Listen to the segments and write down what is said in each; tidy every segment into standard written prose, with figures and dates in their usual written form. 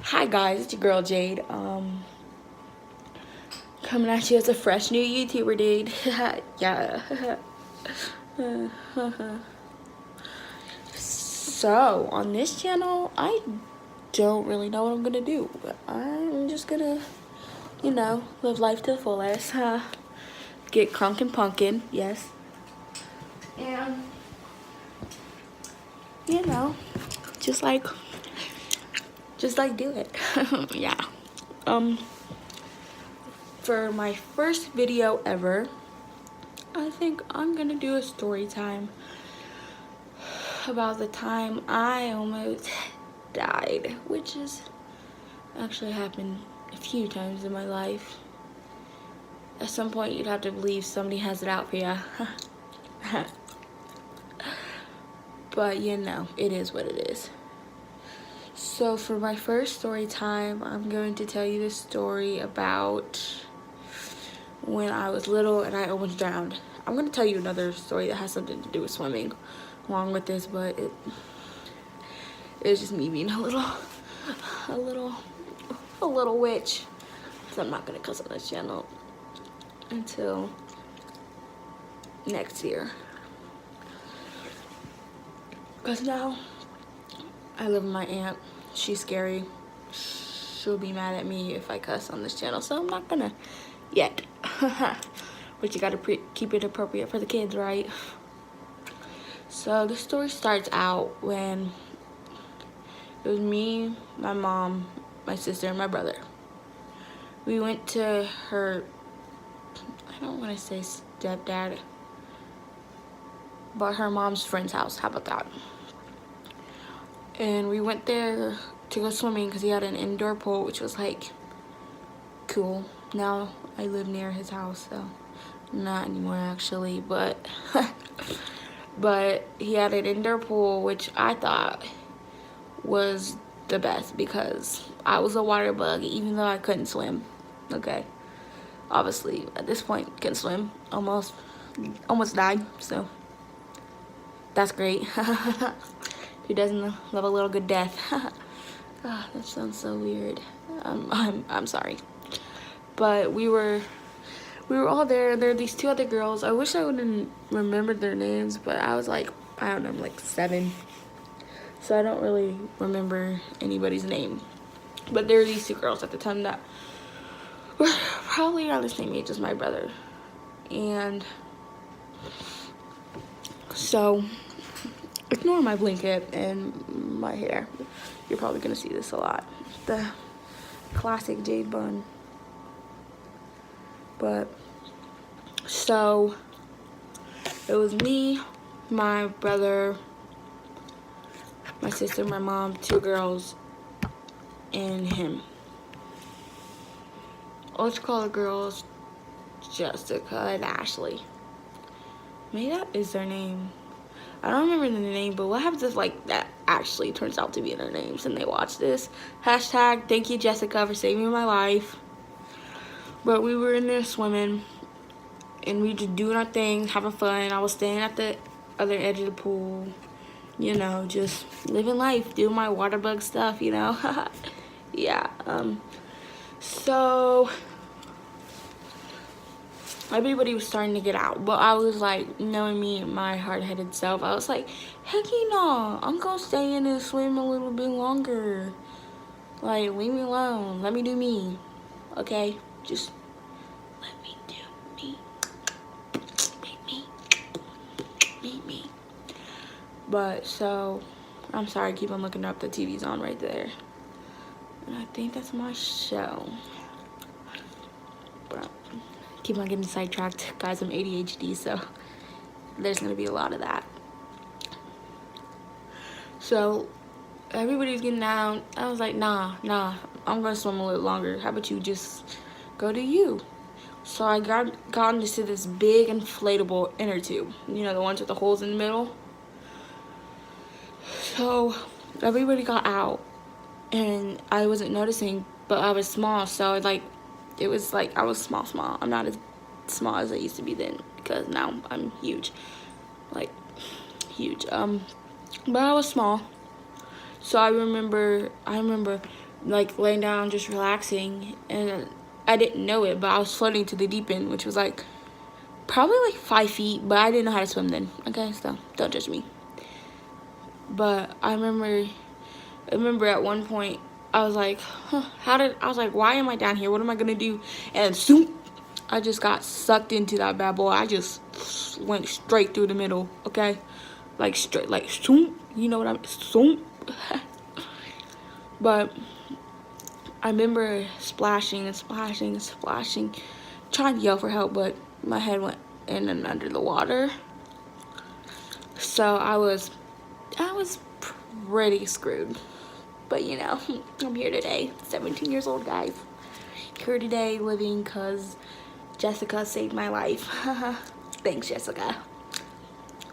Hi guys, it's your girl Jade. Coming at you as a fresh new YouTuber, dude. Yeah. So on this channel, I don't really know what I'm gonna do. I'm just gonna, live life to the fullest. Get crunk and punkin', yes. And just like do it. Yeah. For my first video ever, I think I'm gonna do a story time about the time I almost died, which has actually happened a few times in my life. At some point, you'd have to believe somebody has it out for you. But it is what it is. So for my first story time, I'm going to tell you the story about when I was little and I almost drowned. I'm going to tell you another story that has something to do with swimming along with this, but it's just me being a little witch. So I'm not going to cuss on this channel until next year. Because now I live with my aunt. She's scary. She'll be mad at me if I cuss on this channel, so I'm not gonna yet. But you gotta keep it appropriate for the kids, right? So the story starts out when it was me, my mom, my sister, and my brother. We went to her, I don't want to say stepdad, but her mom's friend's house. How about that? And we went there to go swimming because he had an indoor pool, which was like cool. Now I live near his house, so not anymore actually, but but he had an indoor pool, which I thought was the best because I was a water bug even though I couldn't swim. Okay, obviously at this point couldn't swim, almost died, so that's great. Who doesn't love a little good death? Ah, that sounds so weird. I'm sorry, but we were all there. There were these two other girls. I wish I wouldn't remembered their names, but I was like, I don't know, like 7, so I don't really remember anybody's name. But there were these two girls at the time that were probably around the same age as my brother, and so ignore my blanket and my hair. You're probably gonna see this a lot. The classic Jade bun. But so it was me, my brother, my sister, my mom, 2 girls, and him. Let's call the girls Jessica and Ashley. Maybe that is their name. I don't remember the name, but what happens if like that actually turns out to be their names and they watch this? Hashtag thank you Jessica for saving my life. But we were in there swimming and we just doing our thing, having fun. I was staying at the other edge of the pool, just living life, doing my water bug stuff, Yeah. So everybody was starting to get out, but I was like, knowing me, my hard-headed self, I was like, heck no, I'm gonna stay in and swim a little bit longer. Like, leave me alone, let me do me, okay? Just let me do me. Beat me. But so, I'm sorry, I keep on looking up, the TV's on right there. And I think that's my show. But keep on getting sidetracked. Guys, I'm ADHD, so there's gonna be a lot of that. So everybody's getting down. I was like, nah, I'm gonna swim a little longer. How about you just go to you? So I got into this big inflatable inner tube. The ones with the holes in the middle. So everybody got out and I wasn't noticing, but I was small, so it was like I was small. I'm not as small as I used to be then because now I'm huge, like huge. But I was small, So I remember like laying down, just relaxing, and I didn't know it, but I was floating to the deep end, which was like probably like 5 feet, but I didn't know how to swim then. Okay, so don't judge me. But I remember at one point I was like, huh, I was like, why am I down here? What am I gonna do? And zoom, I just got sucked into that bad boy. I just went straight through the middle. Okay, like straight, like zoom. You know what I'm zoom. But I remember splashing and splashing and splashing, trying to yell for help, but my head went in and under the water. So I was pretty screwed. But you know, I'm here today, 17 years old, guys. Here today living because Jessica saved my life. Thanks, Jessica.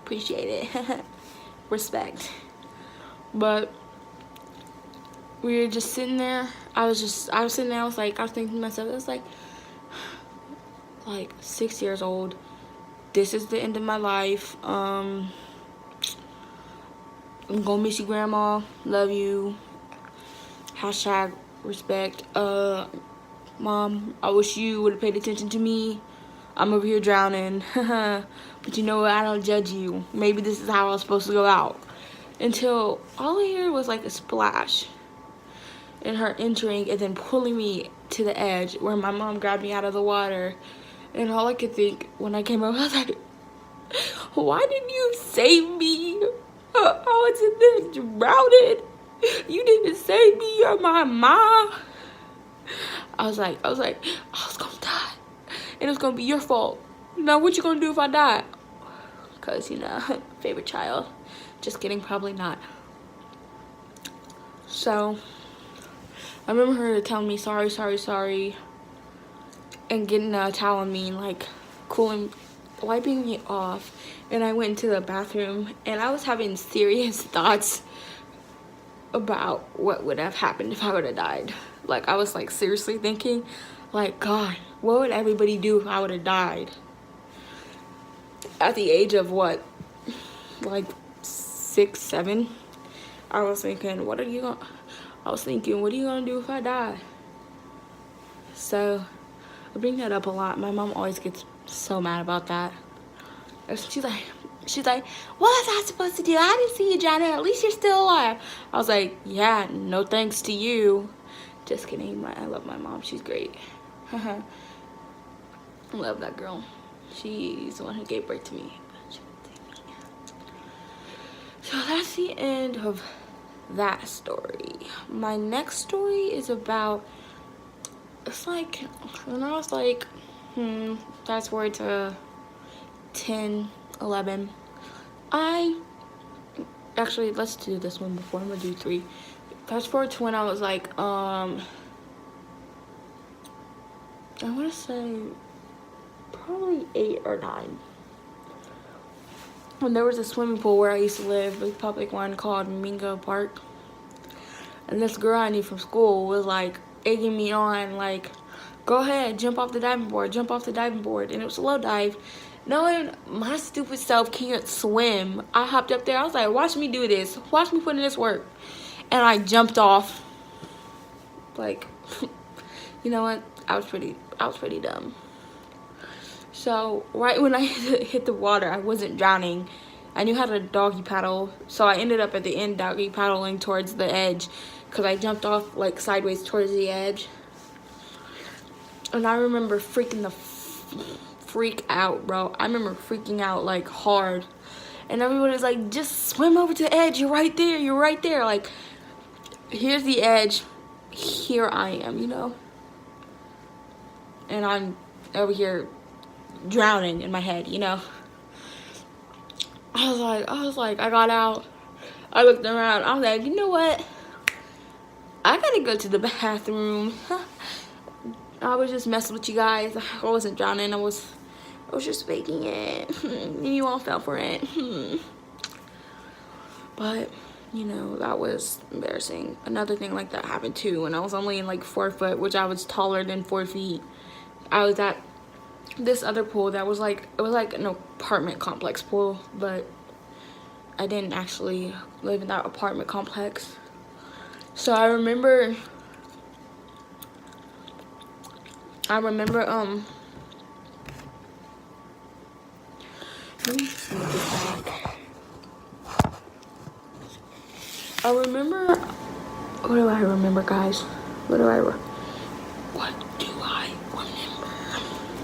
Appreciate it. Respect. But we were just sitting there. I was sitting there, I was thinking to myself, I was like 6 years old. This is the end of my life. I'm gonna miss you, Grandma. Love you. Hashtag respect. Mom, I wish you would have paid attention to me. I'm over here drowning. But you know what? I don't judge you. Maybe this is how I was supposed to go out. Until all I hear was like a splash. And her entering and then pulling me to the edge where my mom grabbed me out of the water. And all I could think when I came up, I was like, why didn't you save me? I was in there drowning. You didn't save me. You're my mom. I was like, I was gonna die. And it's gonna be your fault. Now what you gonna do if I die? Cause you know, favorite child. Just kidding, probably not. So I remember her telling me sorry, and getting a towel on me and like wiping me off. And I went into the bathroom and I was having serious thoughts about what would have happened if I would have died. Like I was like seriously thinking, like, God, what would everybody do if I would have died? At the age of what, like 6, 7, I was thinking, what are you gonna do if I die? So I bring that up a lot. My mom always gets so mad about that. She's like, what was I supposed to do? I didn't see you drowning. At least you're still alive. I was like, yeah, no thanks to you. Just kidding. I love my mom. She's great. I love that girl. She's the one who gave birth to me. So that's the end of that story. My next story is about, it's like when I was like, fast forward to 10, 11. Actually, let's do this one before. I'm gonna do 3. Fast forward to when I was like, I want to say probably 8 or 9. When there was a swimming pool where I used to live, a public one called Mingo Park. And this girl I knew from school was like egging me on, like, go ahead, jump off the diving board. And it was a low dive. Knowing my stupid self can't swim, I hopped up there. I was like, watch me do this. Watch me put in this work. And I jumped off. Like, you know what? I was pretty dumb. So right when I hit the water, I wasn't drowning. I knew how to doggy paddle. So I ended up at the end doggy paddling towards the edge. Because I jumped off like sideways towards the edge. And I remember freak out, bro. I remember freaking out like hard. And everybody's like, just swim over to the edge. You're right there. Like, here's the edge. Here I am, you know. And I'm over here drowning in my head, you know. I was like, I got out. I looked around. I was like, you know what? I gotta go to the bathroom. I was just messing with you guys. I wasn't drowning. I was just faking it. You all fell for it. But, you know, that was embarrassing. Another thing like that happened too when I was only in like 4 foot, which I was taller than 4 feet. I was at this other pool that was like, it was like an apartment complex pool, but I didn't actually live in that apartment complex. So I remember let me just look it back. I remember, what do I remember, guys? What do I remember?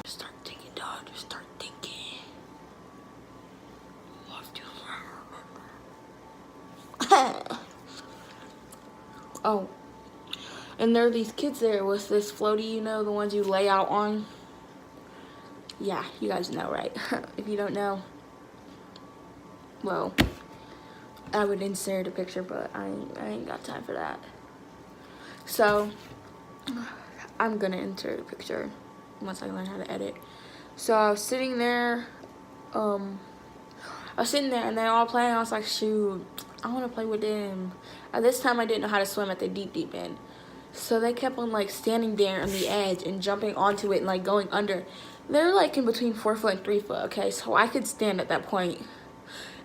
Start thinking, dog. Just start thinking. What do I remember? Oh, and there are these kids there with this floaty, you know, the ones you lay out on. Yeah, you guys know, right? If you don't know, well, I would insert a picture, but I ain't got time for that. So I'm gonna insert a picture once I learn how to edit. So I was sitting there, and they're all playing. I was like, shoot, I want to play with them. At this time, I didn't know how to swim at the deep end. So they kept on like standing there on the edge and jumping onto it and like going under. They're like in between 4 foot and 3 foot, okay? So I could stand at that point.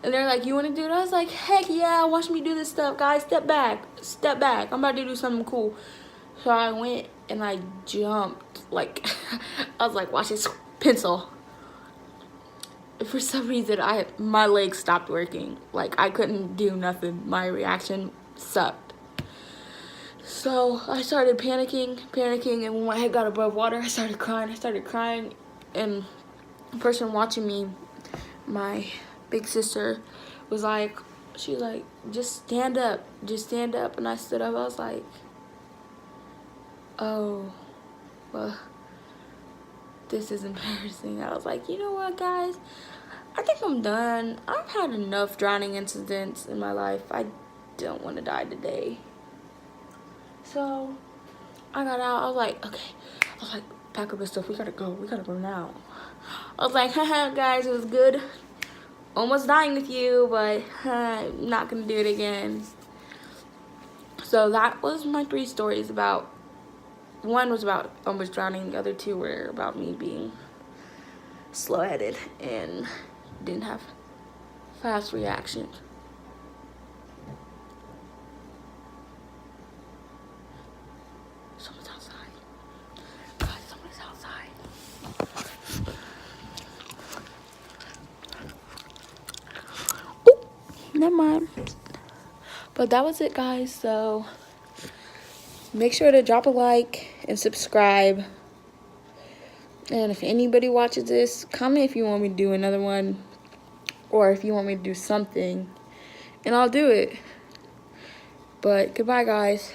And they're like, you want to do it? I was like, heck yeah, watch me do this stuff, guys. Step back. Step back. I'm about to do something cool. So I went and I jumped. Like, I was like, watch this pencil. For some reason, my legs stopped working. Like, I couldn't do nothing. My reaction sucked. So I started panicking, and when my head got above water, I started crying. And the person watching me, my big sister, was like, she's like, just stand up. And I stood up. I was like, oh, well, this is embarrassing. I was like, you know what, guys? I think I'm done. I've had enough drowning incidents in my life. I don't want to die today. So I got out. I was like, okay. I was like, pack up your stuff. We gotta go now. I was like, haha, guys, it was good. Almost dying with you, but I'm not gonna do it again. So that was my 3 stories about. One was about almost drowning. The other 2 were about me being slow-headed and didn't have fast reactions. Someone's outside. Guys, someone's outside. Oh, never mind. But that was it, guys. So make sure to drop a like and subscribe. And if anybody watches this, comment if you want me to do another one or if you want me to do something, and I'll do it. But goodbye, guys.